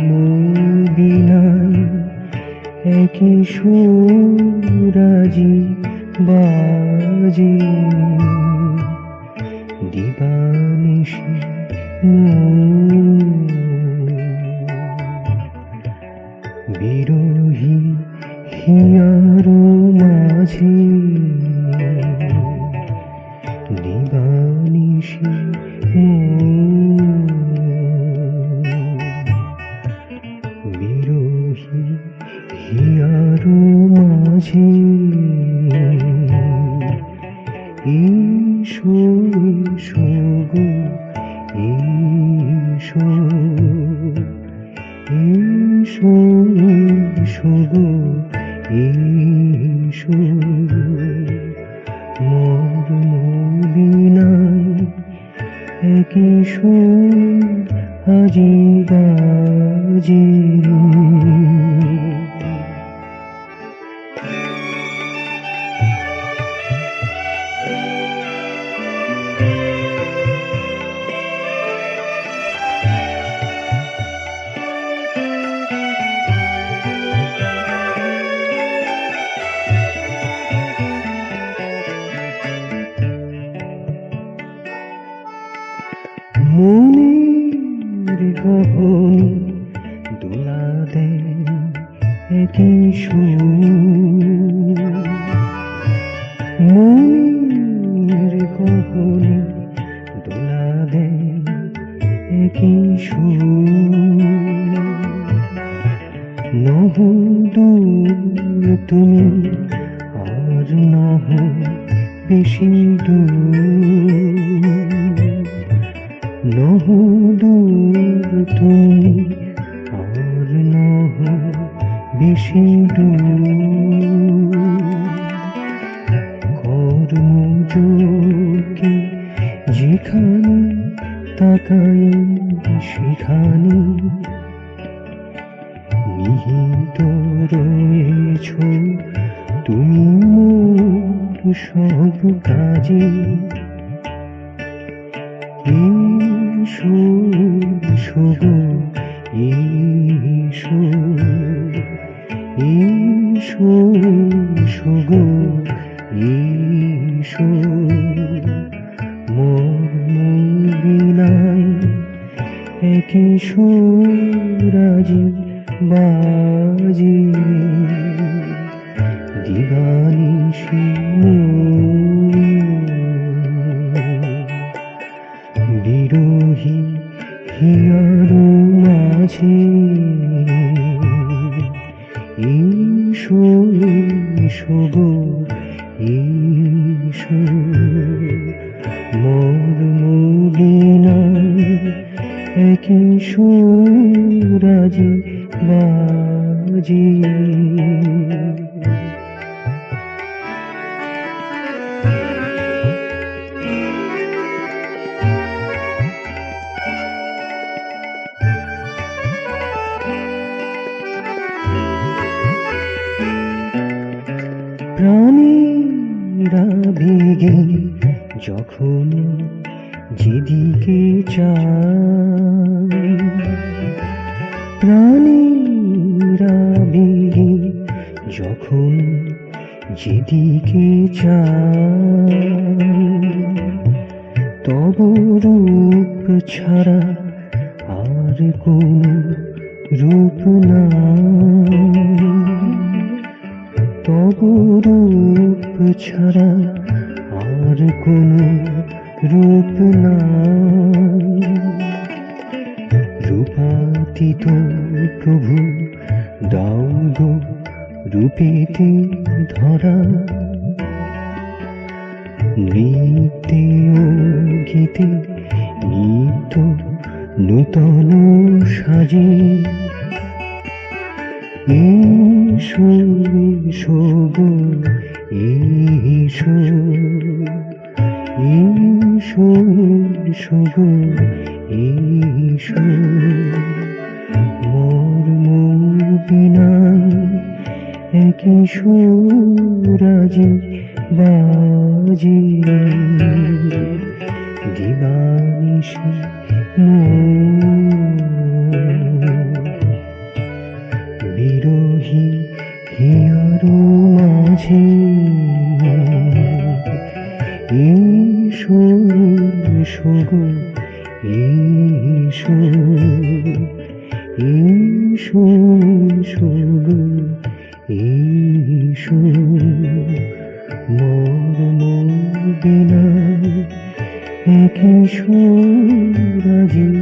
মদিনায় একই সুরাজি বাজে দিবানিশি বিরোহী হিয়ার মাঝে দিবানিশি বিরোহী হিয়ার মাঝে ঈশো ঈশো গো ঈশো ঈশো ঈশো গো ঈশো মোর মদিনায় একই সুর আজি বাজে মনের গহন দোলা দেয় একই সুর মনের গহন দোলা দেয় একই সুর নহ দূর তুমি আর নহ বেশি দূর নহ দূর তুমি আর নহ বেশি দূর কর্মযোগে যেখানে তাকাই সেখানে নিহিত রয়েছ তুমি মোর সব কাজে ঈশো ঈশো গো ঈশো ঈশো ঈশো গো ঈশো মোর মদিনায় একই সুরাজি বাজে দিবানিশি বিরোহী হিয়ার মাঝে ঈশো ঈশো গো ঈশো মোর মদিনায় একই সুরাজি বাজে প্রাণীরা ভেগে যখন যেদিকে চায় প্রাণীরা ভেগে যখন যেদিকে চায় তব রূপ ছাড়া আর কোন রূপ নাই তব রূপ ছাড়া আর কোন রূপ নাই রূপাতীত প্রভু দাও গো রূপেতে ধরা নৃত্যে ও গীতে নিত্য নূতন সাজে ঈশো ঈশো গো ঈশো ঈশো ঈশো গো ঈশো মোর মদিনায় একই সুরাজি বাজে দিবানিশি এসো এসো গো এসো মোর মদিনায় একই সুর আজি